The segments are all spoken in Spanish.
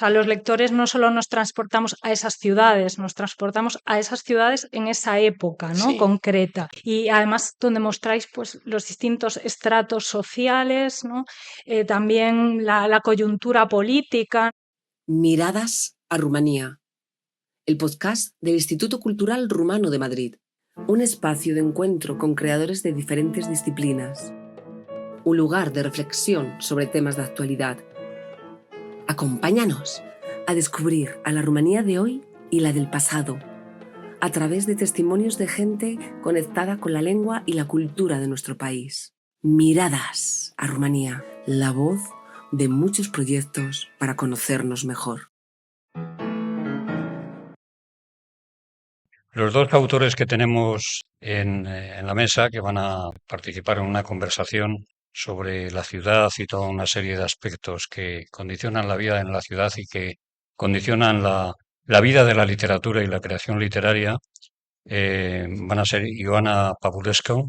sea, los lectores no solo nos transportamos a esas ciudades, nos transportamos a esas ciudades en esa época, ¿no? Sí. Concreta. Y además donde mostráis pues, los distintos estratos sociales, ¿no? También la coyuntura política. Miradas a Rumanía, el podcast del Instituto Cultural Rumano de Madrid, un espacio de encuentro con creadores de diferentes disciplinas, un lugar de reflexión sobre temas de actualidad. Acompáñanos a descubrir a la Rumanía de hoy y la del pasado, a través de testimonios de gente conectada con la lengua y la cultura de nuestro país. Miradas a Rumanía, la voz de muchos proyectos para conocernos mejor. Los dos autores que tenemos en la mesa, que van a participar en una conversación sobre la ciudad y toda una serie de aspectos que condicionan la vida en la ciudad y que condicionan la vida de la literatura y la creación literaria, van a ser Ioana Pavulescu,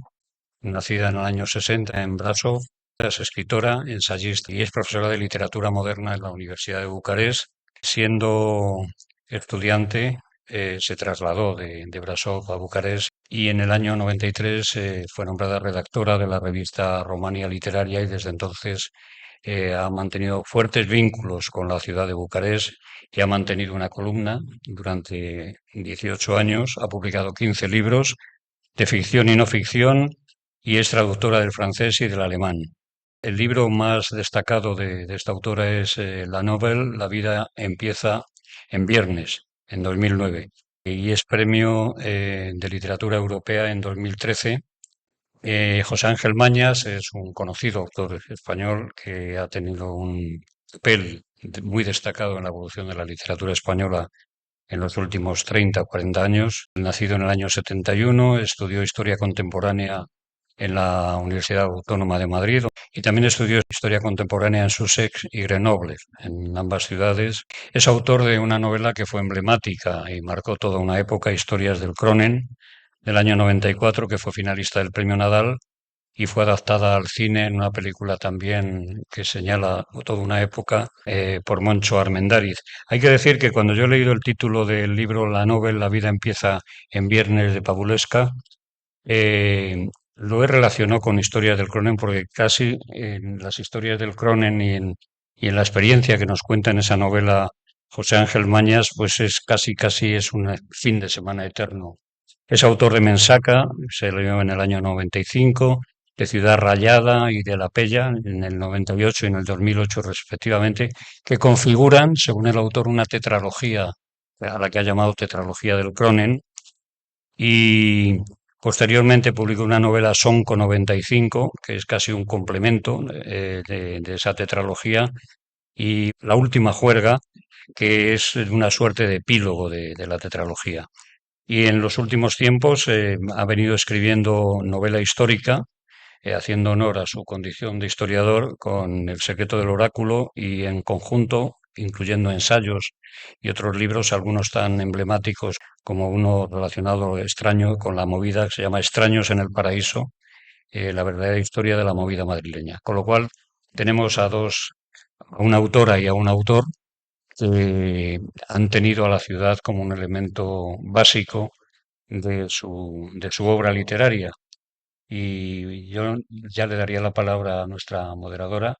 nacida en el año 60 en Brasov. Es escritora, ensayista y es profesora de literatura moderna en la Universidad de Bucarest. Siendo estudiante, se trasladó de Brasov a Bucarest y en el año 93 fue nombrada redactora de la revista Romania Literaria y desde entonces ha mantenido fuertes vínculos con la ciudad de Bucarest y ha mantenido una columna durante 18 años. Ha publicado 15 libros de ficción y no ficción y es traductora del francés y del alemán. El libro más destacado de esta autora es la novel La vida empieza en viernes, en 2009, y es premio de literatura europea en 2013. José Ángel Mañas es un conocido autor español que ha tenido un papel muy destacado en la evolución de la literatura española en los últimos 30 o 40 años. Nacido en el año 71, estudió Historia Contemporánea en la Universidad Autónoma de Madrid y también estudió Historia Contemporánea en Sussex y Grenoble, en ambas ciudades. Es autor de una novela que fue emblemática y marcó toda una época, Historias del Cronen, del año 94, que fue finalista del Premio Nadal y fue adaptada al cine en una película también que señala toda una época por Moncho Armendáriz. Hay que decir que cuando yo he leído el título del libro La novel La vida empieza en viernes de Pavulesca, lo he relacionado con historias del Cronen porque casi en las historias del Cronen y en la experiencia que nos cuenta en esa novela José Ángel Mañas, pues es casi es un fin de semana eterno. Es autor de Mensaca, se leyó en el año 95, de Ciudad Rayada y de La Pella en el 98 y en el 2008 respectivamente, que configuran, según el autor, una tetralogía a la que ha llamado Tetralogía del Cronen, y posteriormente publicó una novela Sonco 95, que es casi un complemento de esa tetralogía, y La última juerga, que es una suerte de epílogo de la tetralogía. Y en los últimos tiempos ha venido escribiendo novela histórica, haciendo honor a su condición de historiador con El secreto del oráculo y en conjunto, incluyendo ensayos y otros libros, algunos tan emblemáticos como uno relacionado extraño con la movida que se llama Extraños en el Paraíso, la verdadera historia de la movida madrileña. Con lo cual tenemos a una autora y a un autor que han tenido a la ciudad como un elemento básico de su obra literaria. Y yo ya le daría la palabra a nuestra moderadora.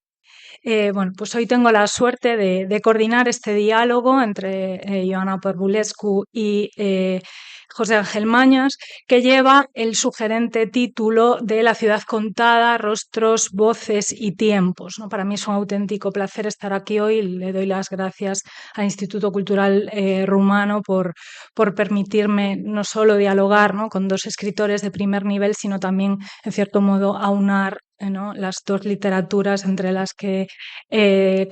Bueno, pues hoy tengo la suerte de coordinar este diálogo entre Ioana Pavulescu y José Ángel Mañas, que lleva el sugerente título de La ciudad contada, rostros, voces y tiempos, ¿no? Para mí es un auténtico placer estar aquí hoy. Le doy las gracias al Instituto Cultural Rumano por permitirme no solo dialogar, ¿no?, con dos escritores de primer nivel, sino también, en cierto modo, aunar, ¿no?, las dos literaturas con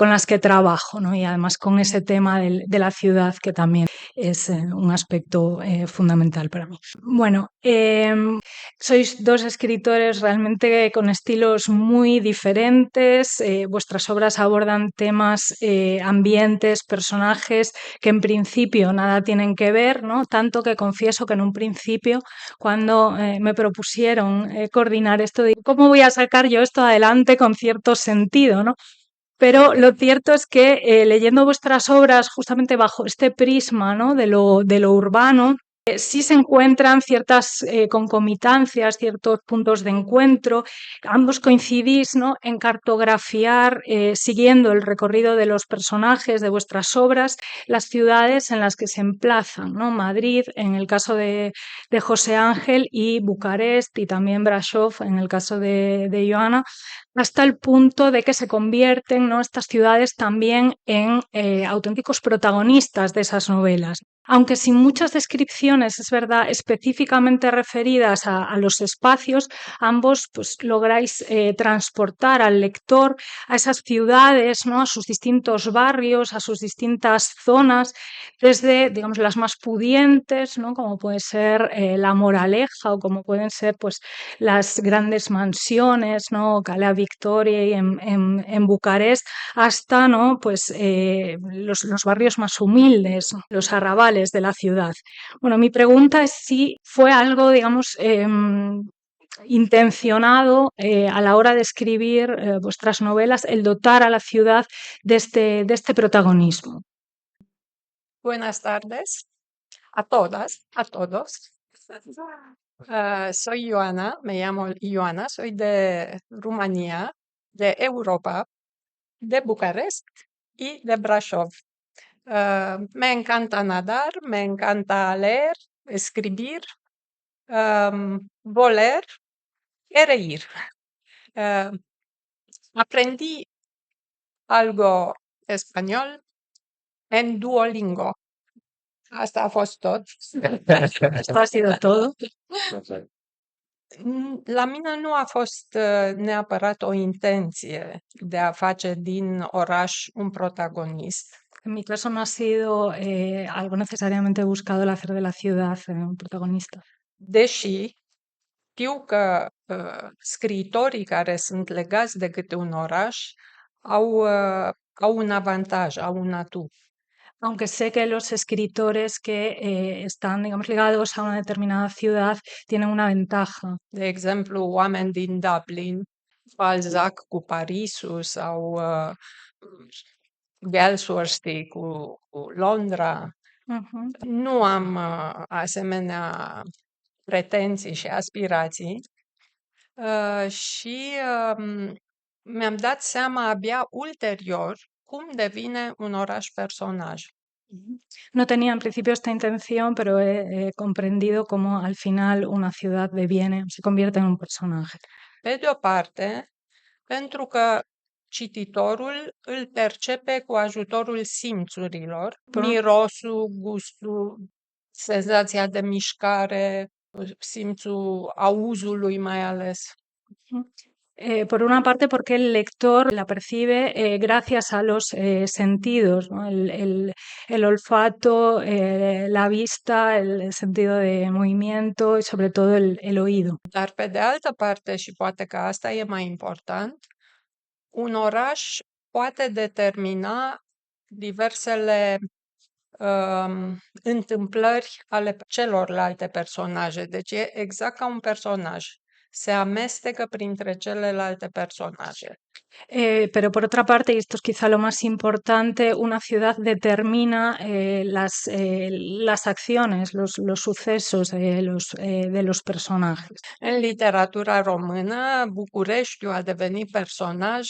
las que trabajo, ¿no? Y además con ese tema de la ciudad, que también es un aspecto fundamental para mí. Bueno, sois dos escritores realmente con estilos muy diferentes. Vuestras obras abordan temas, ambientes, personajes que en principio nada tienen que ver, ¿no? Tanto que confieso que en un principio, cuando me propusieron coordinar esto, digo, ¿cómo voy a sacar yo esto adelante con cierto sentido, ¿no? Pero lo cierto es que leyendo vuestras obras justamente bajo este prisma, ¿no?, de lo urbano, sí se encuentran ciertas concomitancias, ciertos puntos de encuentro. Ambos coincidís, ¿no?, en cartografiar, siguiendo el recorrido de los personajes de vuestras obras, las ciudades en las que se emplazan, ¿no? Madrid, en el caso de José Ángel, y Bucarest, y también Brasov, en el caso de Ioana, hasta el punto de que se convierten, ¿no?, estas ciudades también en auténticos protagonistas de esas novelas. Aunque sin muchas descripciones, es verdad, específicamente referidas a los espacios, ambos pues, lográis transportar al lector a esas ciudades, ¿no?, a sus distintos barrios, a sus distintas zonas, desde, digamos, las más pudientes, ¿no?, como puede ser La Moraleja, o como pueden ser pues, las grandes mansiones, ¿no?, Calea Victoria en Bucarest, hasta, ¿no?, pues, los barrios más humildes, los arrabales de la ciudad. Bueno, mi pregunta es si fue algo, digamos, intencionado a la hora de escribir vuestras novelas, el dotar a la ciudad de este protagonismo. Buenas tardes a todas, a todos. Soy Ioana, me llamo Ioana, soy de Rumanía, de Europa, de Bucarest y de Brașov. Me encanta nadar, me encanta leer, escribir, voler y reír. Aprendí algo español en Duolingo. Asta a fost tot. Esto ha sido todo. La mine nu a fost neapărat o intenție de a face din oraș un protagonist, En mi caso no ha sido algo necesariamente buscado el hacer de la ciudad un protagonista. deși știu că scriitorii care sunt legați de câte un oraș au un avantaj, au un atu. Aunque sé que los escritores que están, digamos, ligados a una determinada ciudad tienen una ventaja. De exemplu, oameni din Dublin, Balzac cu Parisul sau Galsworthy cu Londra. Ujú. Nu am asemenea pretenții și aspirații și mi-am dat seama abia ulterior cum devine un oraș personaj. No tenía en principio esta intención, pero he comprendido cómo al final una ciudad deviene, se convierte en un personaje. Pe de o parte, pentru că cititorul îl percepe cu ajutorul simțurilor, mirosul, gustul, senzația de mișcare, simțul auzului mai ales. Por una parte, porque el lector la percibe gracias a los sentidos, ¿no? El olfato, la vista, el sentido de movimiento y sobre todo el oído. Dar pe de altă parte, și poate că asta e mai important, un oraș poate determina diversele întâmplări ale celorlalte personaje. Deci e exact ca un personaj. Se amestecă printre celelalte personaje. Pero por otra parte, y esto es quizá lo más importante, una ciudad determina las acciones, los sucesos de los personajes. În literatura română, Bucureștiul a devenit personaj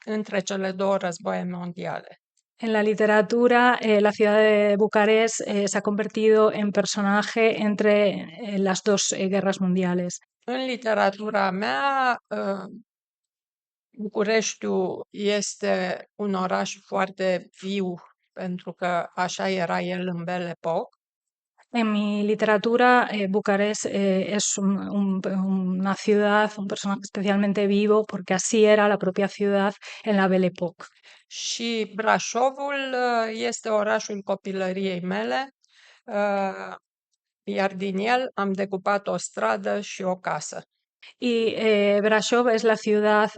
între cele două războaie mondiale. En la literatura, la ciudad de Bucarest se ha convertido en personaje entre las dos guerras mundiales. În literatura mea, Bucureștiul este un oraș foarte viu, pentru că așa era el în Belle Époque. En mi literatura, Bucarest es una ciudad, un personaje especialmente vivo, porque así era la propia ciudad en la Belle Époque. Și Brașovul este orașul copilăriei mele, iar din el am decupat o stradă și o casă. Y Brasov es la ciudad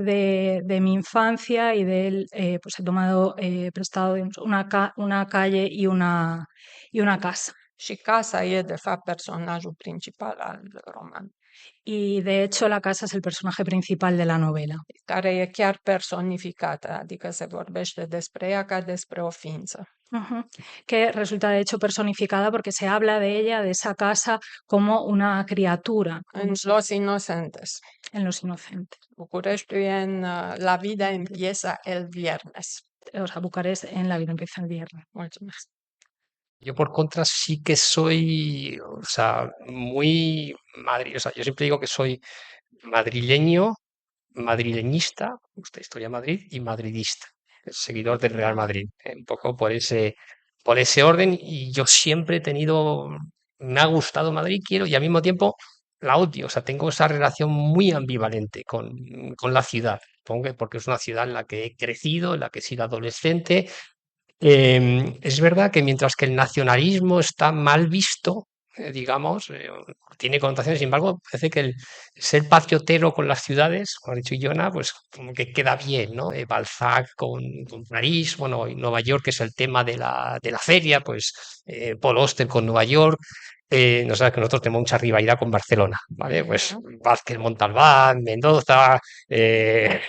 de mi infancia y de él pues he tomado prestado digamos, una calle y una casa. Și casa e, de fapt, personajul principal al romanului. Y de hecho la casa es el personaje principal de la novela. care e chiar personificată, adică se vorbește despre ea ca despre o ființă. Ujú. Que resulta de hecho personificada porque se habla de ella, de esa casa, como una criatura, În Los Inocentes. en Los Inocentes. Bucureștiul e în La vida empieza el viernes. O sea, Bucarest en La vida empieza el viernes. Mulțumesc. Yo por contra sí que soy, o sea, muy o sea, yo siempre digo que soy madrileño, madrileñista, me gusta Historia de Madrid y madridista, seguidor del Real Madrid, un poco por ese orden y yo siempre he tenido, me ha gustado Madrid, quiero y al mismo tiempo la odio, o sea, tengo esa relación muy ambivalente con la ciudad, supongo que porque es una ciudad en la que he crecido, en la que he sido adolescente. Es verdad que mientras que el nacionalismo está mal visto, digamos, tiene connotaciones, sin embargo, parece que el ser patriotero con las ciudades, como ha dicho Iona, pues como que queda bien, ¿no? Balzac con París, bueno, y Nueva York, que es el tema de la feria, pues Paul Auster con Nueva York. No sabes que nosotros tenemos mucha rivalidad con Barcelona, ¿vale? Pues Vázquez Montalbán, Mendoza,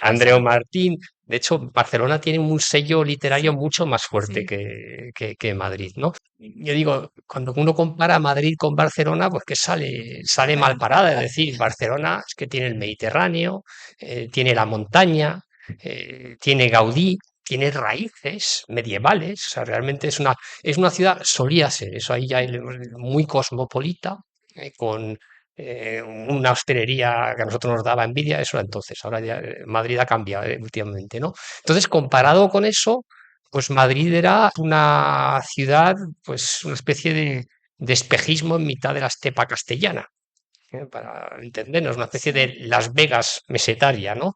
Andreu Martín. De hecho, Barcelona tiene un sello literario mucho más fuerte Sí. que Madrid, ¿no? Yo digo, cuando uno compara Madrid con Barcelona, pues que sale mal parada. Es decir, Barcelona es que tiene el Mediterráneo, tiene la montaña, tiene Gaudí, tiene raíces medievales. O sea, realmente es una ciudad, solía ser, eso ahí ya es muy cosmopolita, con una hostelería que a nosotros nos daba envidia, eso era entonces, ahora ya Madrid ha cambiado últimamente, ¿no? Entonces, comparado con eso, pues Madrid era una ciudad, pues una especie de espejismo en mitad de la estepa castellana, para entendernos, una especie de Las Vegas mesetaria, ¿no?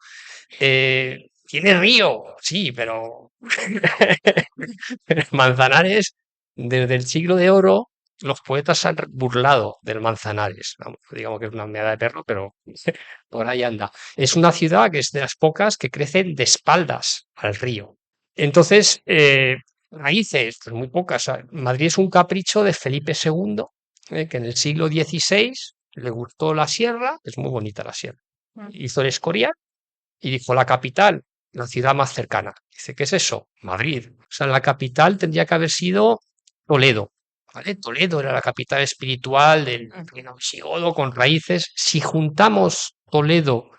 Tiene río, sí, pero Manzanares, desde el siglo de oro, los poetas se han burlado del Manzanares. Vamos, digamos que es una meada de perro, pero por ahí anda. Es una ciudad que es de las pocas que crecen de espaldas al río. Entonces, raíces, pues muy pocas. Madrid es un capricho de Felipe II, que en el siglo XVI le gustó la sierra, es muy bonita la sierra. Hizo el Escorial y dijo la capital, la ciudad más cercana. Dice, ¿qué es eso? Madrid. O sea, la capital tendría que haber sido Toledo. ¿Vale? Toledo era la capital espiritual del reino visigodo con raíces. Si juntamos Toledo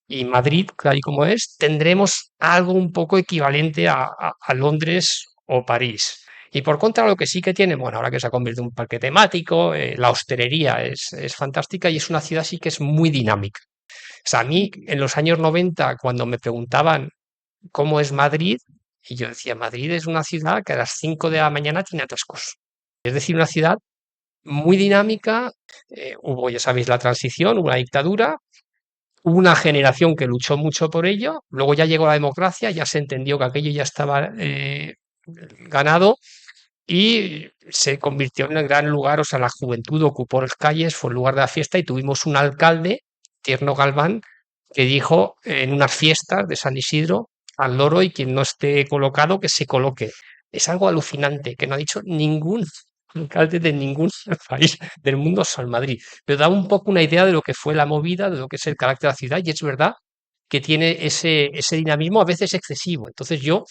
y Madrid, tal y como es, tendremos algo un poco equivalente a Londres o París. Y por contra, lo que sí que tiene, bueno, ahora que se ha convertido en un parque temático, la hostelería es fantástica y es una ciudad sí que es muy dinámica. O sea, a mí en los años 90, cuando me preguntaban cómo es Madrid, y yo decía, Madrid es una ciudad que a las 5 de la mañana tiene atascos. Es decir, una ciudad muy dinámica. Hubo, ya sabéis, la transición, hubo una dictadura, hubo una generación que luchó mucho por ello, luego ya llegó la democracia, ya se entendió que aquello ya estaba ganado y se convirtió en el gran lugar, o sea, la juventud ocupó las calles, fue el lugar de la fiesta y tuvimos un alcalde, Tierno Galván, que dijo en unas fiestas de San Isidro al loro y quien no esté colocado que se coloque. Es algo alucinante que no ha dicho ningún alcalde de ningún país del mundo salvo Madrid, pero da un poco una idea de lo que fue la movida, de lo que es el carácter de la ciudad y es verdad que tiene ese dinamismo a veces excesivo. Entonces yo,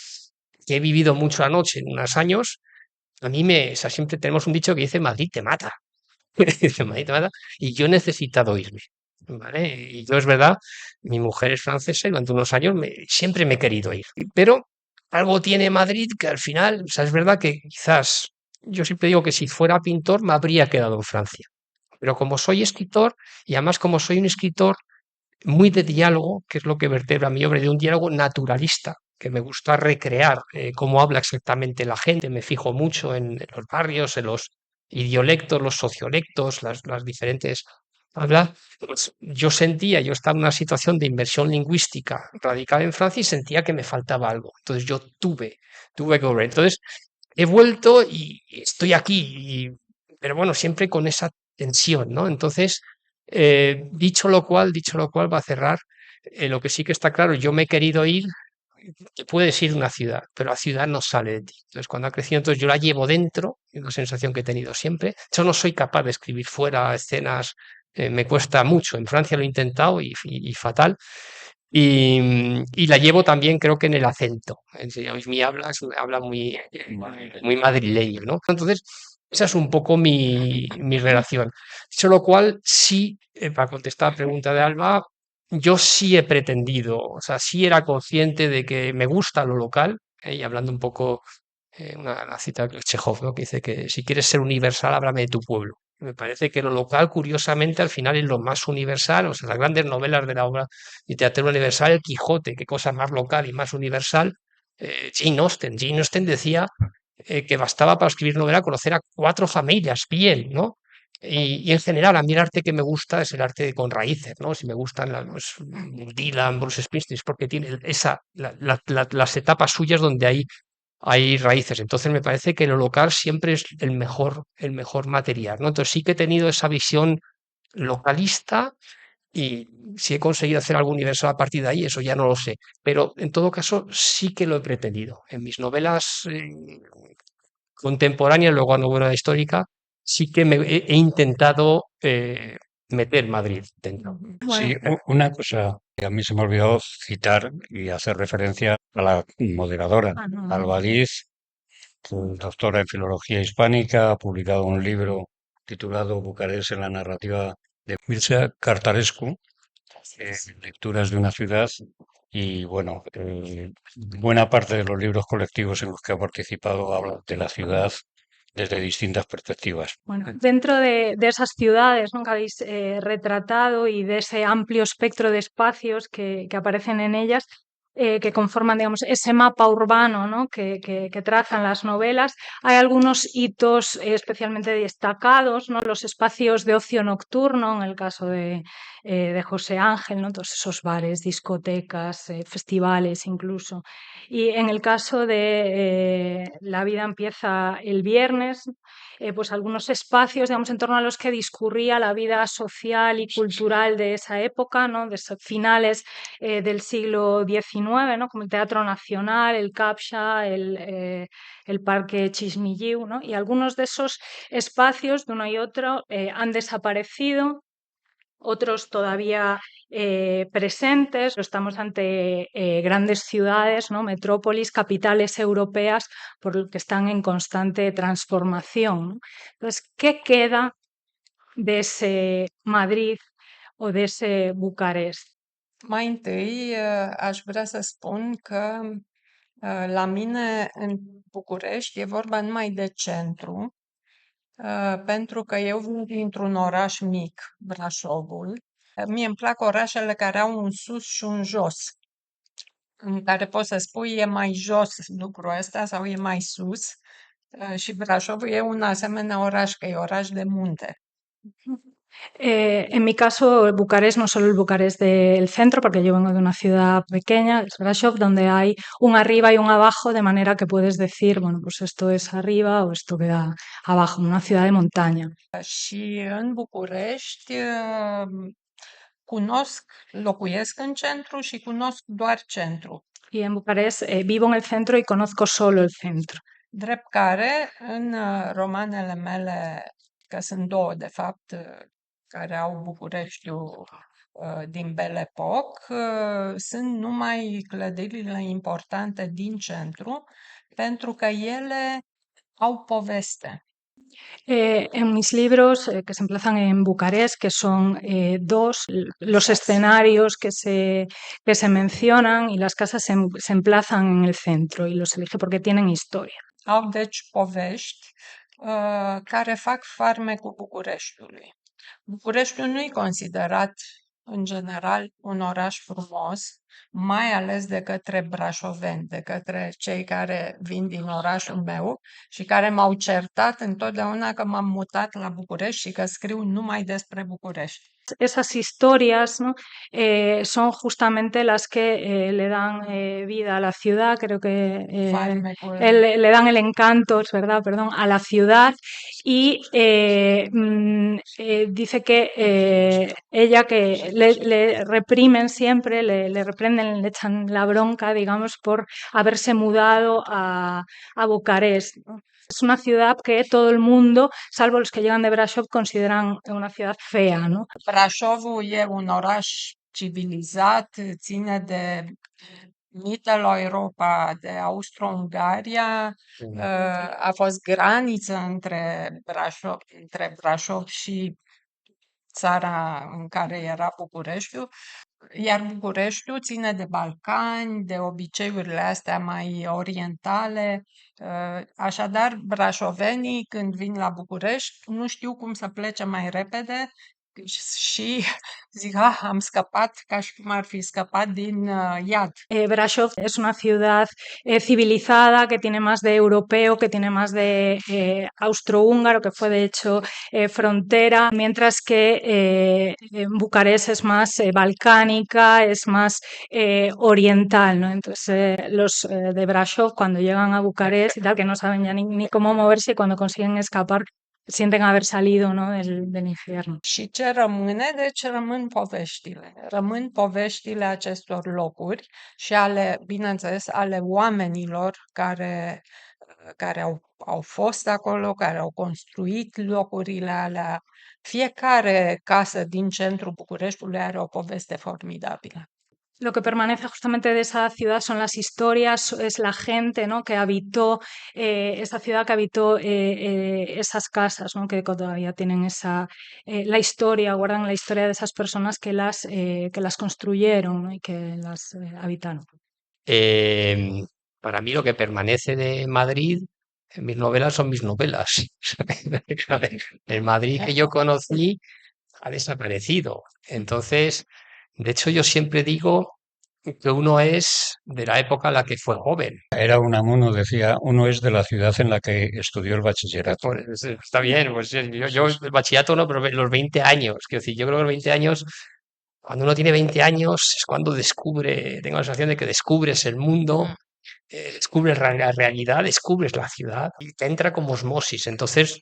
que he vivido mucho la noche en unos años, a mí o sea, siempre tenemos un dicho que dice Madrid te mata. Dice Madrid te mata y yo he necesitado irme. ¿Vale? Y yo es verdad, mi mujer es francesa y durante unos años siempre me he querido ir. Pero algo tiene Madrid que al final, o sea, es verdad que quizás yo siempre digo que si fuera pintor me habría quedado en Francia. Pero como soy escritor y además como soy un escritor muy de diálogo, que es lo que vertebra mi obra, de un diálogo naturalista, que me gusta recrear cómo habla exactamente la gente, me fijo mucho en los barrios, en los idiolectos, los sociolectos, las diferentes hablas. Pues yo estaba en una situación de inmersión lingüística radical en Francia y sentía que me faltaba algo. Entonces yo tuve que volver. Entonces he vuelto y estoy aquí, pero bueno, siempre con esa tensión, ¿no? Entonces, dicho lo cual, va a cerrar. Lo que sí que está claro, yo me he querido ir, que puedes ir a una ciudad, pero la ciudad no sale de ti. Entonces, cuando ha crecido, entonces yo la llevo dentro, es una sensación que he tenido siempre. Yo no soy capaz de escribir fuera escenas me cuesta mucho. En Francia lo he intentado y fatal. Y la llevo también, creo que en el acento. Mi habla es un habla muy madrileño, ¿no? Entonces, esa es un poco mi relación. Dicho lo cual, sí, para contestar a la pregunta de Alba, yo sí he pretendido, o sea, sí era consciente de que me gusta lo local, y hablando un poco, una cita de Chekhov, ¿no? Que dice que si quieres ser universal, háblame de tu pueblo. Me parece que lo local, curiosamente, al final es lo más universal, o sea, las grandes novelas de la obra literatura universal, el Quijote, qué cosa más local y más universal. Jane Austen decía que bastaba para escribir novela conocer a 4 familias bien, ¿no? Y en general, a mí el arte que me gusta es el arte con raíces, ¿no? Si me gustan pues, Dylan, Bruce Springsteen, es porque tiene las etapas suyas donde hay raíces. Entonces me parece que lo local siempre es el mejor material, ¿no? Entonces sí que he tenido esa visión localista y si he conseguido hacer algo universal a partir de ahí, eso ya no lo sé. Pero en todo caso sí que lo he pretendido. En mis novelas contemporáneas, luego novela histórica, sí que he intentado meter Madrid dentro. Sí, Bueno, una cosa que a mí se me olvidó citar y hacer referencia a la moderadora, no. Alba Liz, doctora en Filología Hispánica, ha publicado un libro titulado Bucarest en la narrativa de Mircea Cartarescu, Lecturas de una ciudad, y bueno, buena parte de los libros colectivos en los que ha participado hablan de la ciudad desde distintas perspectivas. Bueno, dentro de esas ciudades, ¿no?, que habéis retratado y de ese amplio espectro de espacios que aparecen en ellas, que conforman, digamos, ese mapa urbano, ¿no?, que trazan las novelas, hay algunos hitos especialmente destacados, ¿no? Los espacios de ocio nocturno, en el caso de José Ángel, ¿no? Todos esos bares, discotecas, festivales incluso. Y en el caso de La vida empieza el viernes, pues algunos espacios, digamos, en torno a los que discurría la vida social y cultural de esa época, ¿no? De esos finales del siglo XIX, ¿no? Como el Teatro Nacional, el Capsa, el Parque Chismilliu, ¿no? Y algunos de esos espacios, de uno y otro, han desaparecido, otros todavía presentes. Estamos ante grandes ciudades, ¿no?, metrópolis, capitales europeas, por lo que están en constante transformación, ¿no? Entonces, ¿qué queda de ese Madrid o de ese Bucarest? Mai întâi, aș vrea să spun că la mine în București e vorba numai de centru, pentru că eu vin dintr-un oraș mic, Brașovul. Mie îmi plac orașele care au un sus și un jos, în care poți să spui e mai jos lucrul ăsta sau e mai sus. Și Brașovul e un asemenea oraș, că e oraș de munte. En mi caso, Bucarest, no solo el Bucarest del centro, porque yo vengo de una ciudad pequeña, es Brasov, donde hay un arriba y un abajo, de manera que puedes decir, bueno, pues esto es arriba o esto queda abajo, una ciudad de montaña. Și în București locuiesc în centru și cunosc doar centru. Y en Bucarest vivo en el centro y conozco solo el centro. Drept care, în romanele mele, că sunt două, de fapt, care au Bucureștiul din Belle Époque, sunt numai clădirile importante din centru, pentru că ele au poveste. En mis libros, que se emplazan en Bucarest, que son dos, los escenarios que se mencionan y las casas se emplazan en el centro y los elige porque tienen historia. Au deci povești care fac farmecul Bucureștiului. Bucureștiul nu e considerat, în general, un oraș frumos, mai ales de către brașoveni, de către cei care vin din orașul meu și care m-au certat întotdeauna că m-am mutat la București și că scriu numai despre București. Esas historias, ¿no?, son justamente las que le dan vida a la ciudad, creo que Farmecul. le dan el encanto, es verdad, perdón, a la ciudad y dice que ella que le reprimen siempre, le reprenden, le echan la bronca, digamos, por haberse mudado a Bucarest, ¿no? Es una ciudad que todo el mundo, salvo los que llegan de Brașov, consideran una ciudad fea, ¿no? Brașovul e un oraș civilizat, ține de Mitteleuropa, de Austro-Ungaria, a fost graniță între Brașov și țara în care era Bucureștiul, iar Bucureștiul ține de Balcani, de obiceiurile astea mai orientale. Așadar, brașovenii, când vin la București, nu știu cum să plece mai repede și zic, am scăpat ca și cum ar fi scăpat din iad. Brașov es una ciudad civilizada, que tiene más de europeo, que tiene más de austrohúngaro, que fue de hecho frontera, mientras que Bucarest es más balcánica, es más oriental, ¿no? Entonces los de Brașov, cuando llegan a Bucarest y tal, que no saben ya ni cómo moverse, y cuando consiguen escapar, sienten haber salido, ¿no? del infierno. Și ce rămâne? Deci rămân poveștile. Rămân poveștile acestor locuri și bineînțeles, ale oamenilor care au fost acolo, care au construit locurile alea. Fiecare casă din centrul Bucureștiului are o poveste formidabilă. Lo que permanece justamente de esa ciudad son las historias, es la gente, ¿no? que habitó esa ciudad, que habitó esas casas, ¿no? que todavía tienen la historia, guardan la historia de esas personas que las construyeron, ¿no? y que las habitaron. Para mí lo que permanece de Madrid, mis novelas son mis novelas. El Madrid que yo conocí ha desaparecido. Entonces, de hecho, yo siempre digo que uno es de la época en la que fue joven. Era Unamuno, decía, uno es de la ciudad en la que estudió el bachillerato. Pues, está bien, pues yo el bachillerato no, pero los 20 años, quiero decir, yo creo que los 20 años, cuando uno tiene 20 años, es cuando tengo la sensación de que descubres el mundo, descubres la realidad, descubres la ciudad y te entra como osmosis. Entonces,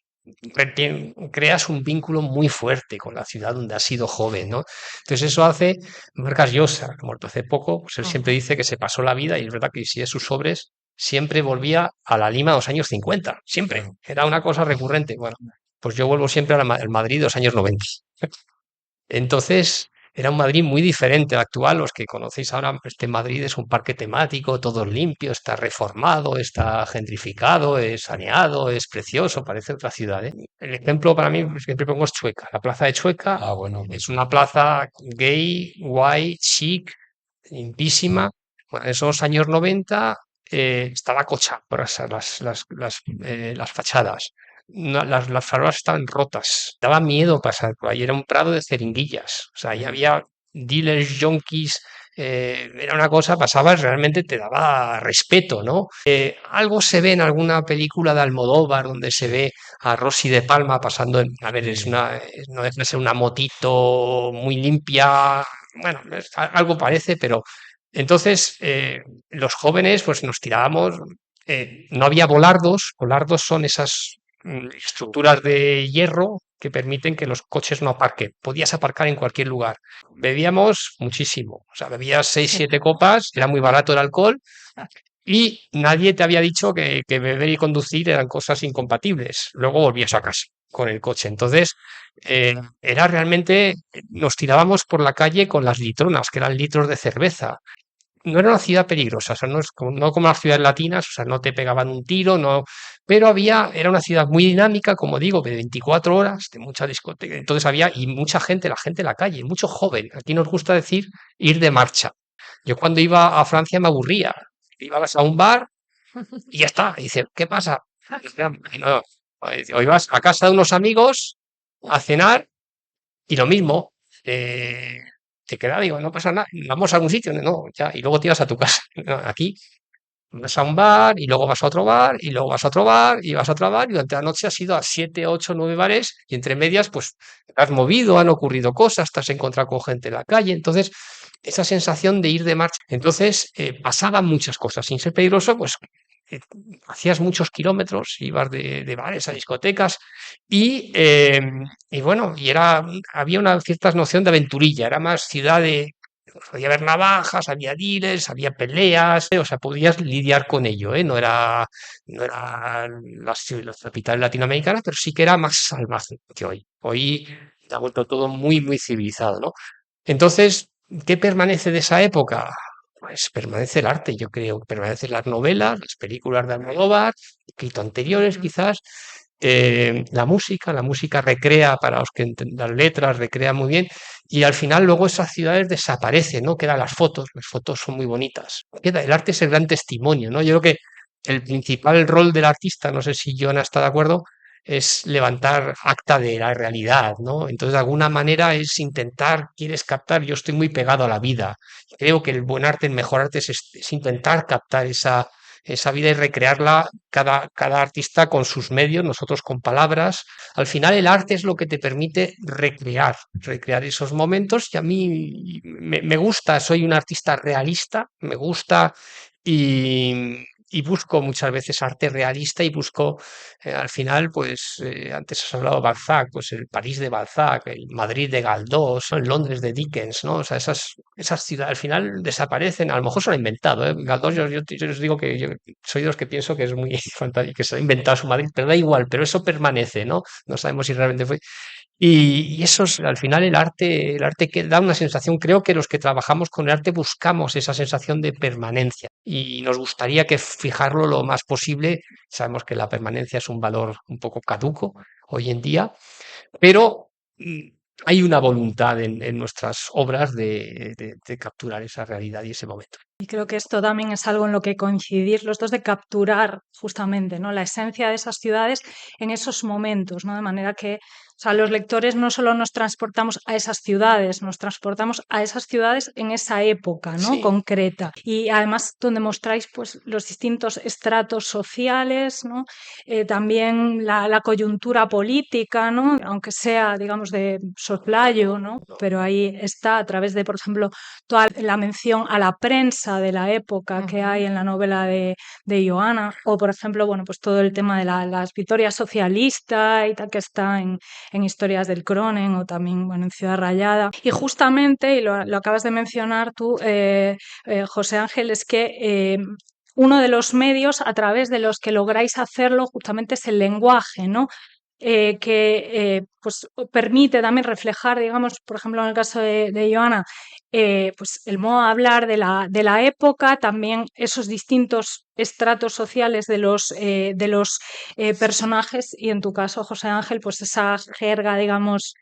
creas un vínculo muy fuerte con la ciudad donde has sido joven, ¿no? Entonces eso hace Vargas Llosa, muerto hace poco, pues él siempre dice que se pasó la vida, y es verdad que si es sus sobres, siempre volvía a la Lima de los años 50, siempre, era una cosa recurrente. Bueno, pues yo vuelvo siempre al Madrid de los años 90. Entonces, era un Madrid muy diferente al actual. Los que conocéis ahora, este Madrid es un parque temático, todo limpio, está reformado, está gentrificado, es saneado, es precioso, parece otra ciudad, ¿eh? El ejemplo para mí, siempre pongo, es Chueca. La plaza de Chueca Bueno, es una plaza gay, guay, chic, limpísima. Bueno, en esos años 90 estaba cocha por las fachadas. Las farolas estaban rotas, daba miedo pasar por ahí, era un prado de jeringuillas, o sea, ahí había dealers, junkies, era una cosa, pasabas, realmente te daba respeto, ¿no? Algo se ve en alguna película de Almodóvar donde se ve a Rosy de Palma pasando, a ver, no deja de ser una motito muy limpia, bueno, algo parece, pero entonces los jóvenes pues nos tirábamos, no había volardos son esas estructuras de hierro que permiten que los coches no aparquen. Podías aparcar en cualquier lugar. Bebíamos muchísimo. O sea, bebías 6, 7 copas, era muy barato el alcohol y nadie te había dicho que beber y conducir eran cosas incompatibles. Luego volvías a casa con el coche. Entonces, era realmente, nos tirábamos por la calle con las litronas, que eran litros de cerveza. No era una ciudad peligrosa, o sea, no como las ciudades latinas, o sea, no te pegaban un tiro, no, pero era una ciudad muy dinámica, como digo, de 24 horas, de mucha discoteca, entonces había, y mucha gente, la gente en la calle, mucho joven. Aquí nos gusta decir ir de marcha. Yo cuando iba a Francia me aburría, ibas a un bar y ya está, y dices, ¿qué pasa? No, o ibas a casa de unos amigos a cenar y lo mismo, te queda, digo, no pasa nada, vamos a algún sitio, no, ya, y luego te ibas a tu casa. No, aquí vas a un bar y luego vas a otro bar y luego vas a otro bar y vas a otro bar y durante la noche has ido a 7, 8, 9 bares y entre medias pues te has movido, han ocurrido cosas, te has encontrado con gente en la calle, entonces esa sensación de ir de marcha. Entonces pasaban muchas cosas, sin ser peligroso, pues hacías muchos kilómetros, ibas de bares a discotecas y bueno, había una cierta noción de aventurilla, era más ciudad de, podía haber navajas, había dealers, había peleas, o sea, podías lidiar con ello, ¿eh? No era la capital latinoamericana, pero sí que era más salvaje que hoy. Hoy se ha vuelto todo muy, muy civilizado, ¿no? Entonces, ¿qué permanece de esa época? Pues permanece el arte, yo creo, permanecen las novelas, las películas de Almodóvar, escrito anteriores quizás, la música recrea para los que las letras recrea muy bien y al final luego esas ciudades desaparecen, ¿no? Quedan las fotos son muy bonitas. El arte es el gran testimonio, ¿no? Yo creo que el principal rol del artista, no sé si Joana está de acuerdo, es levantar acta de la realidad, ¿no? Entonces, de alguna manera es intentar, quieres captar, yo estoy muy pegado a la vida. Creo que el buen arte, el mejor arte es intentar captar esa vida y recrearla cada artista con sus medios, nosotros con palabras. Al final el arte es lo que te permite recrear esos momentos y a mí me gusta, soy un artista realista, me gusta y busco muchas veces arte realista y busco al final, pues antes has hablado de Balzac, pues el París de Balzac, el Madrid de Galdós, el Londres de Dickens, ¿no? O sea, esas ciudades al final desaparecen, a lo mejor se lo ha inventado, ¿eh? Galdós, yo os digo que yo soy de los que pienso que es muy fantástico, que se ha inventado su Madrid, pero da igual, pero eso permanece, ¿no? No sabemos si realmente fue. Y eso es, al final el arte que da una sensación, creo que los que trabajamos con el arte buscamos esa sensación de permanencia y nos gustaría que fijarlo lo más posible. Sabemos que la permanencia es un valor un poco caduco hoy en día, pero hay una voluntad en nuestras obras de capturar esa realidad y ese momento. Y creo que esto también es algo en lo que coincidir los dos, de capturar justamente, ¿no?, la esencia de esas ciudades en esos momentos, ¿no? De manera que, o sea, los lectores no solo nos transportamos a esas ciudades, nos transportamos a esas ciudades en esa época, ¿no?, Sí, concreta. Y además donde mostráis pues los distintos estratos sociales, ¿no? También la coyuntura política, ¿no?, aunque sea, digamos, de soslayo, ¿no? Pero ahí está, a través de, por ejemplo, toda la mención a la prensa de la época que hay en la novela de Joana, o por ejemplo, bueno, pues todo el tema de las victorias socialistas y tal, que está en Historias del Cronen, o también, bueno, en Ciudad Rayada. Y justamente, y lo acabas de mencionar tú, José Ángel, es que uno de los medios a través de los que lográis hacerlo justamente es el lenguaje, ¿no? Que pues permite también reflejar, digamos, por ejemplo, en el caso de Joana, pues el modo de hablar de la época, también esos distintos estratos sociales de los personajes, y en tu caso, José Ángel, pues esa jerga, digamos,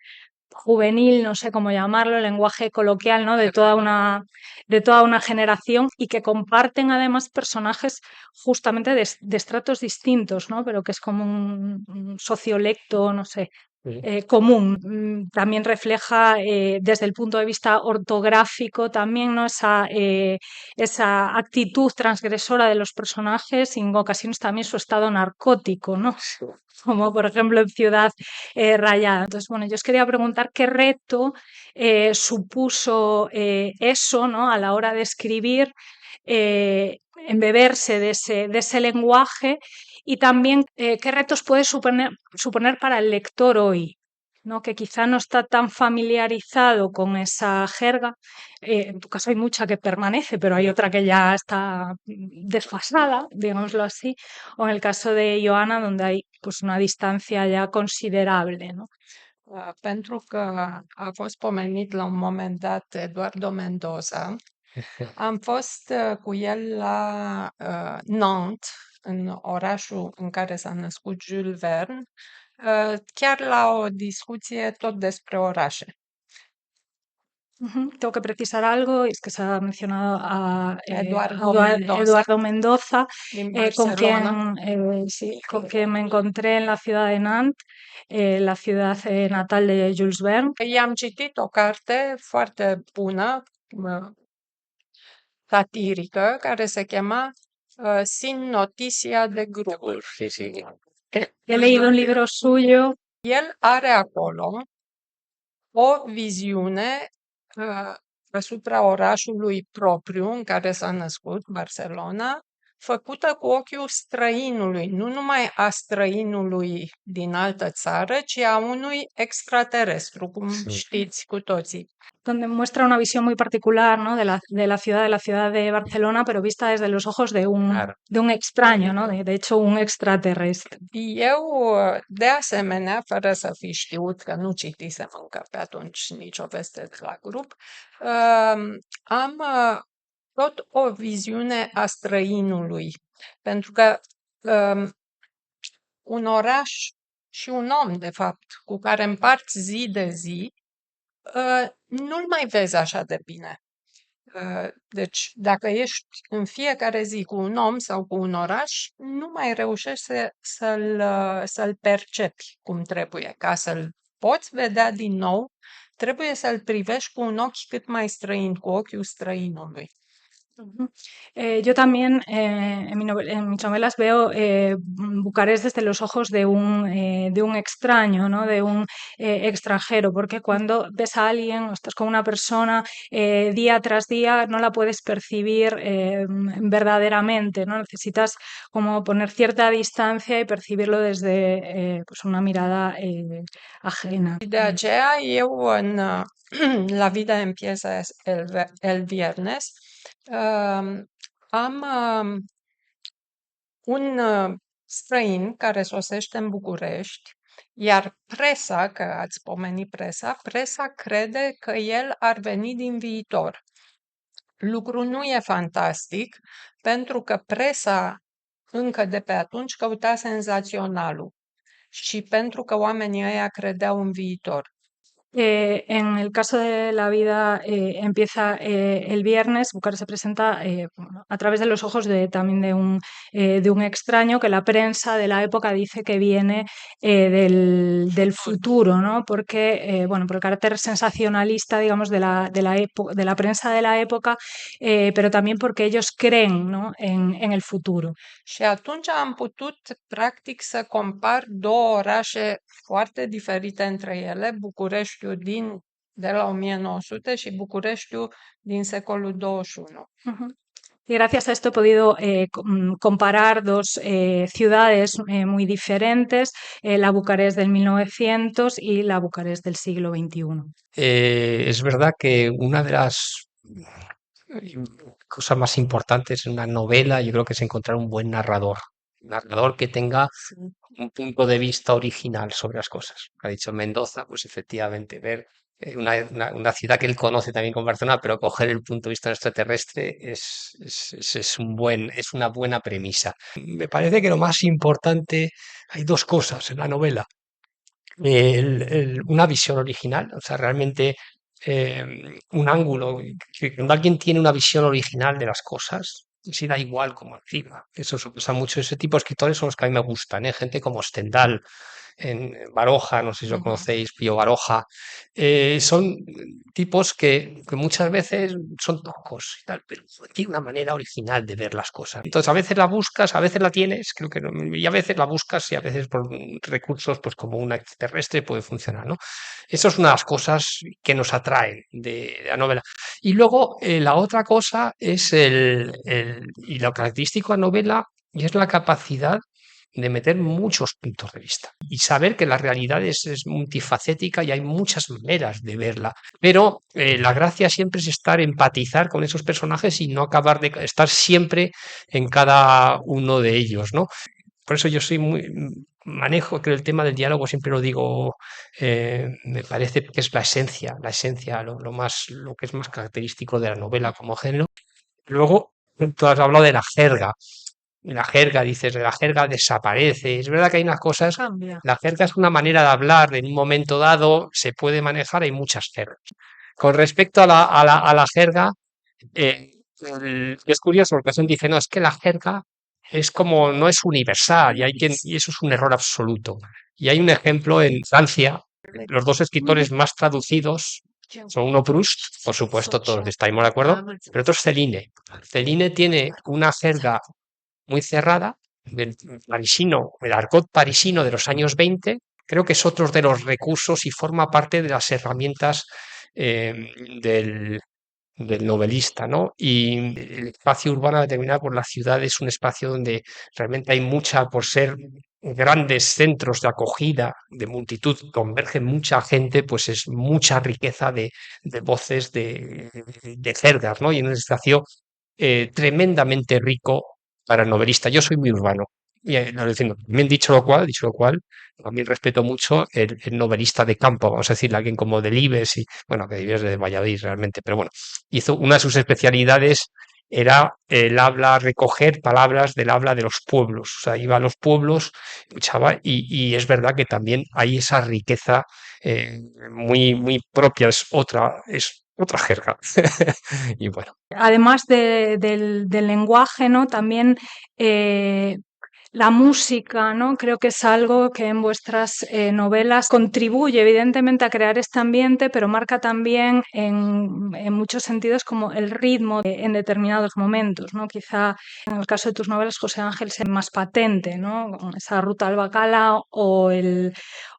juvenil, no sé cómo llamarlo, el lenguaje coloquial, ¿no?, de toda una generación, y que comparten además personajes justamente de estratos distintos, ¿no?, pero que es como un sociolecto, no sé, sí. común. También refleja desde el punto de vista ortográfico también, ¿no?, esa actitud transgresora de los personajes, y en ocasiones también su estado narcótico, ¿no? Como por ejemplo en Ciudad Rayada. Entonces, bueno, yo os quería preguntar qué reto supuso eso, ¿no?, a la hora de escribir, embeberse de ese lenguaje, y también qué retos puede suponer para el lector hoy, ¿no?, que quizá no está tan familiarizado con esa jerga. En tu caso hay mucha que permanece, pero hay otra que ya está desfasada, digámoslo así, o en el caso de Joana, donde hay pues una distanța ya considerable, ¿no? Pentru că a fost pomenit la un moment dat Eduardo Mendoza, am fost cu el la Nantes, în orașul în care s-a născut Jules Verne, chiar la o discuție tot despre orașe. Ujú. Tengo que precisar algo, y es que se ha mencionado a Eduardo Mendoza, Eduardo Mendoza, din con quien, Barcelona. sí, con quien me encontré en la ciudad de Nantes, la ciudad natal de Jules Verne. I-am citit o carte foarte bună, satirică, care se chema Sin noticia de grup. Sí, sí. He leído un libro suyo. El are acolo o viziune asupra orașului propriu în care s-a născut, Barcelona, făcută cu ochiul străinului, nu numai a străinului din altă țară, ci a unui extraterestru, cum Sí. știți cu toții. Donde muestra una visión muy particular, ¿no? De la ciudad de Barcelona, pero vista desde los ojos Claro. de un extraño, ¿no? De hecho, un extraterrestre. Eu, de asemenea, fără să fi știut că nu citisem încă pe atunci nicio veste de la grup, am tot o viziune a străinului. Pentru că un oraș și un om, de fapt, cu care împarți zi de zi, nu-l mai vezi așa de bine. Deci, dacă ești în fiecare zi cu un om sau cu un oraș, nu mai reușești să-l percepi cum trebuie. Ca să-l poți vedea din nou, trebuie să-l privești cu un ochi cât mai străin, cu ochiul străinului. Ujú. Yo también en mis novelas veo Bucarest desde los ojos de un extraño, ¿no? De un extranjero, porque cuando ves a alguien o estás con una persona día tras día no la puedes percibir verdaderamente, ¿no? Necesitas como poner cierta distancia y percibirlo desde pues una mirada ajena. De aceea eu La vida empieza el viernes am un străin care sosește în București, iar presa, că ați pomenit presa crede că el ar veni din viitor. Lucru nu e fantastic, pentru că presa încă de pe atunci căuta senzaționalul și pentru că oamenii ăia credeau în viitor. En el caso de la vida empieza el viernes, Bucarest se presenta a través de los ojos también de un extraño que la prensa de la época dice que viene del futuro, ¿no? Porque, bueno, por el carácter sensacionalista, digamos, de la prensa de la época, pero también porque ellos creen, ¿no? en el futuro. Și atunci am putut, practic, să compar două orașe foarte diferite între ele, Bucureștiul de la 1900 și Bucureștiul din secolul 21. Uh-huh. Y gracias a esto he podido comparar dos ciudades muy diferentes, la Bucarest del 1900 y la Bucarest del siglo XXI. Es verdad que una de las cosas más importantes en una novela, yo creo que es encontrar un buen narrador. Un narrador que tenga un punto de vista original sobre las cosas. Ha dicho Mendoza, pues efectivamente, ver una ciudad que él conoce también con Barcelona, pero coger el punto de vista extraterrestre es una buena premisa. Me parece que lo más importante, hay dos cosas en la novela. Una visión original, o sea, realmente un ángulo, que cuando alguien tiene una visión original de las cosas, sí da igual como encima. Eso se usa mucho. Ese tipo de escritores son los que a mí me gustan, ¿eh? Gente como Stendhal, en Baroja, no sé si lo conocéis, Pío Baroja. Son tipos que muchas veces son tocos y tal, pero tiene una manera original de ver las cosas. Entonces, a veces la buscas, a veces la tienes, creo que no, y a veces la buscas y a veces por recursos, pues como un extraterrestre puede funcionar, ¿no? Eso es una de las cosas que nos atraen de la novela. Y luego, la otra cosa es y lo característico de la novela y es la capacidad de meter muchos puntos de vista y saber que la realidad es multifacética y hay muchas maneras de verla. Pero la gracia siempre es empatizar con esos personajes y no acabar de estar siempre en cada uno de ellos, ¿no? Por eso yo manejo que el tema del diálogo, siempre lo digo, me parece que es la esencia, lo que es más característico de la novela como género. Luego, tú has hablado de la jerga. La jerga, dices, la jerga desaparece. Es verdad que hay unas cosas. Cambia. La jerga es una manera de hablar, en un momento dado se puede manejar, hay muchas jergas. Con respecto a la jerga, es curioso porque son dice, no, es que la jerga es como, no es universal y eso es un error absoluto. Y hay un ejemplo en Francia, los dos escritores más traducidos son uno Proust, por supuesto, todos estamos de acuerdo, pero otro es Céline. Céline tiene una jerga muy cerrada, del parisino, el argot parisino de los años 20, creo que es otro de los recursos y forma parte de las herramientas del del novelista, ¿no? Y el espacio urbano determinado por la ciudad es un espacio donde realmente hay mucha, por ser grandes centros de acogida, de multitud, converge mucha gente, pues es mucha riqueza de voces, de jergas, ¿no? Y en un espacio tremendamente rico para el novelista. Yo soy muy urbano. Y diciendo, también dicho lo cual, también respeto mucho el novelista de campo, vamos a decir, alguien como Delibes, y bueno, que Delibes es de Valladolid realmente, pero bueno, hizo una de sus especialidades era el habla, recoger palabras del habla de los pueblos. O sea, iba a los pueblos, escuchaba, y es verdad que también hay esa riqueza muy propia, es otra jerga. Y bueno. Además del lenguaje, ¿no? También la música, ¿no? Creo que es algo que en vuestras novelas contribuye evidentemente a crear este ambiente, pero marca también en muchos sentidos como el ritmo en determinados momentos, ¿no? Quizá en el caso de tus novelas, José Ángel, sea más patente, ¿no? Con esa ruta al bacala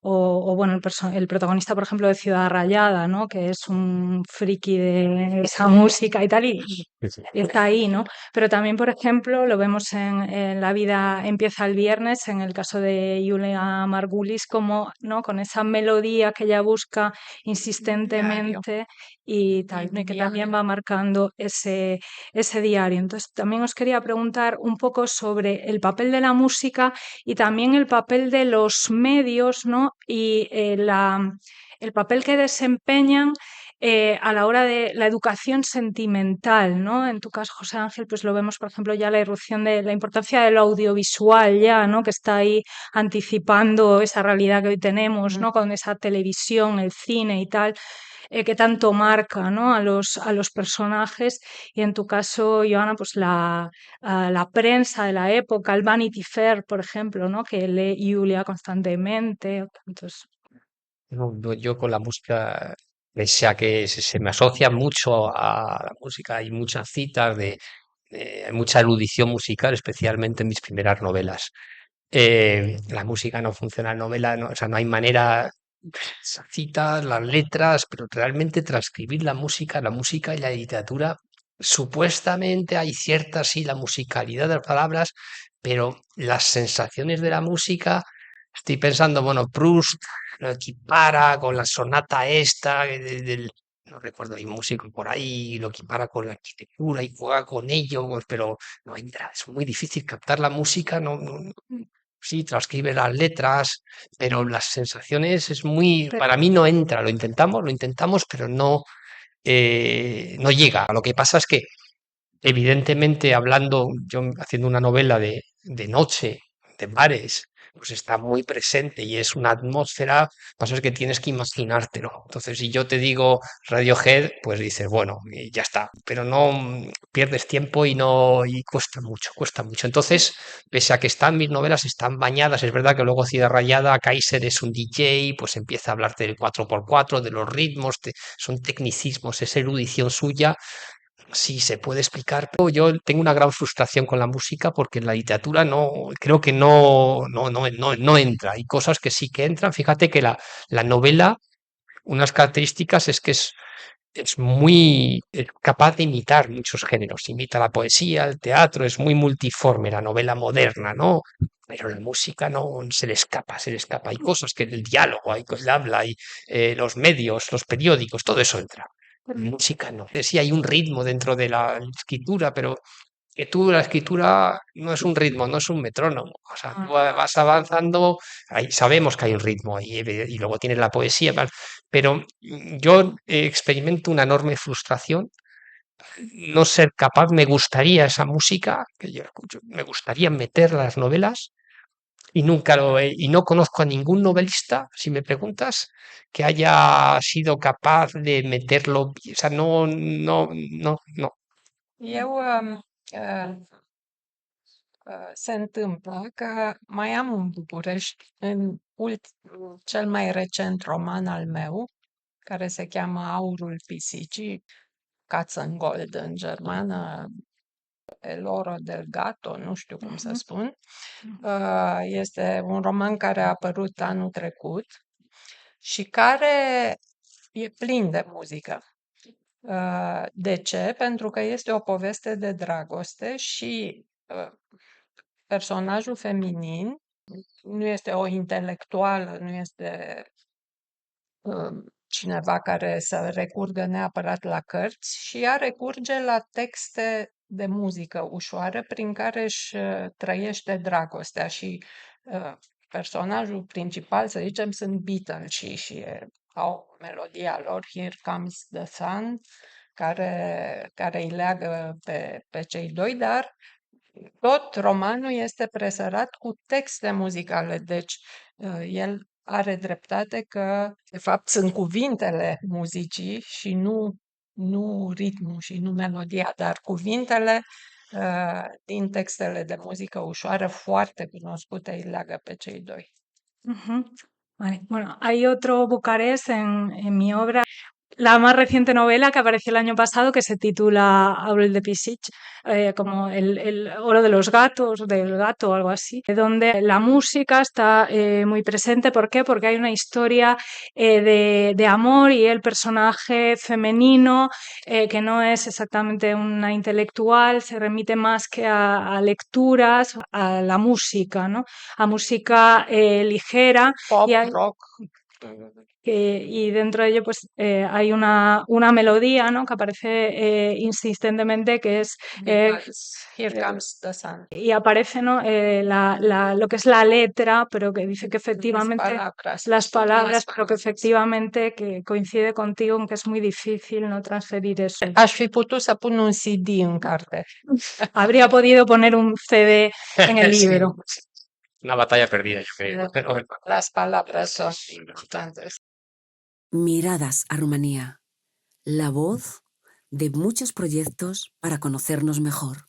bueno, el protagonista, por ejemplo, de Ciudad Rayada, ¿no? Que es un friki de esa música y tal, y Sí, sí. está ahí, ¿no? Pero también, por ejemplo, lo vemos en La vida empieza el viernes, en el caso de Julia Margulis, como, ¿no? Con esa melodía que ella busca Diario. insistentemente y tal, ¿no? Y que también va marcando ese diario. Entonces, también os quería preguntar un poco sobre el papel de la música y también el papel de los medios, ¿no? Y el papel que desempeñan a la hora de la educación sentimental, ¿no? En tu caso, José Ángel, pues lo vemos, por ejemplo, ya la irrupción de la importancia de lo audiovisual ya, ¿no? Que está ahí anticipando esa realidad que hoy tenemos, ¿no? Con esa televisión, el cine y tal, que tanto marca, ¿no? A los personajes. Y en tu caso, Joana, pues la prensa de la época, el Vanity Fair, por ejemplo, ¿no? Que lee Julia constantemente. Entonces, Yo con la música, pese a que se me asocia mucho a la música, hay muchas citas hay mucha erudición musical, especialmente en mis primeras novelas. La música no funciona en novela, no, o sea, no hay manera, esas citas, las letras, pero realmente transcribir la música y la literatura, supuestamente hay cierta, sí, la musicalidad de las palabras, pero las sensaciones de la música, estoy pensando, bueno, Proust lo equipara con la sonata esta, no recuerdo, hay un músico por ahí, lo equipara con la arquitectura y juega con ello, pues, pero no entra, es muy difícil captar la música, sí, transcribe las letras, pero las sensaciones es muy, pero para mí no entra, lo intentamos, pero no llega. Lo que pasa es que, evidentemente, hablando, yo haciendo una novela de noche, de bares, pues está muy presente y es una atmósfera, pasa es que tienes que imaginártelo. Entonces, si yo te digo Radiohead, pues dices, bueno, y ya está, pero no pierdes tiempo y cuesta mucho, cuesta mucho. Entonces, pese a que están mis novelas, están bañadas, es verdad que luego Ciudad Rayada, Kaiser es un DJ, pues empieza a hablarte del 4x4, de los ritmos, son tecnicismos, es erudición suya. Sí, se puede explicar, pero yo tengo una gran frustración con la música porque en la literatura creo que no entra. Hay cosas que sí que entran. Fíjate que la novela, unas características es que es muy capaz de imitar muchos géneros. Imita la poesía, el teatro, es muy multiforme, la novela moderna, ¿no? Pero la música no se le escapa, se le escapa. Hay cosas que el diálogo, hay cosas, el habla, hay los medios, los periódicos, todo eso entra. Música no. Sí hay un ritmo dentro de la escritura, pero que tú la escritura no es un ritmo, no es un metrónomo. O sea, tú vas avanzando, ahí sabemos que hay un ritmo ahí, y luego tienes la poesía, pero yo experimento una enorme frustración no ser capaz, me gustaría esa música que yo escucho, me gustaría meter las novelas y nunca y no conozco a ningún novelista, si me preguntas, que haya sido capaz de meterlo, o sea, no. Eu se întâmplă că mai am în București, cel mai recent roman al meu, care se cheamă Aurul pisicii, Katzengold în germană, El oro del gato, nu știu cum să spun. Este un roman care a apărut anul trecut și care e plin de muzică. De ce? Pentru că este o poveste de dragoste și personajul feminin nu este o intelectuală, nu este cineva care să recurgă neapărat la cărți și ea recurge la texte de muzică ușoară prin care își trăiește dragostea și personajul principal, să zicem, sunt Beatles și au melodia lor Here Comes the Sun, care îi leagă pe cei doi, dar tot romanul este presărat cu texte muzicale, deci el are dreptate că, de fapt, sunt cuvintele muzicii și nu ritmul și nu melodia, dar cuvintele din textele de muzică ușoară foarte cunoscute îi leagă pe cei doi. Ujú. Vale, bueno, hay otro Bucarest en mi obra. La más reciente novela que apareció el año pasado, que se titula Aurel de Pisic, como el oro de los gatos, del gato o algo así, donde la música está muy presente. ¿Por qué? Porque hay una historia de amor y el personaje femenino, que no es exactamente una intelectual, se remite más que a lecturas, a la música, ¿no? A música ligera. Pop, Y hay, rock. y dentro de ello pues hay una melodía, ¿no? Que aparece insistentemente, que es Here Comes the Sun. y aparece, ¿no? Lo que es la letra, pero que dice que efectivamente las palabras, pero que efectivamente que coincide contigo en que es muy difícil no transferir eso. Aș fi putut să pun un CD în carte. Habría podido poner un CD en el Sí, libro. una batalla perdida, yo creo. Pero bueno. Las palabras son importantes. Miradas a Rumanía. La voz de muchos proyectos para conocernos mejor.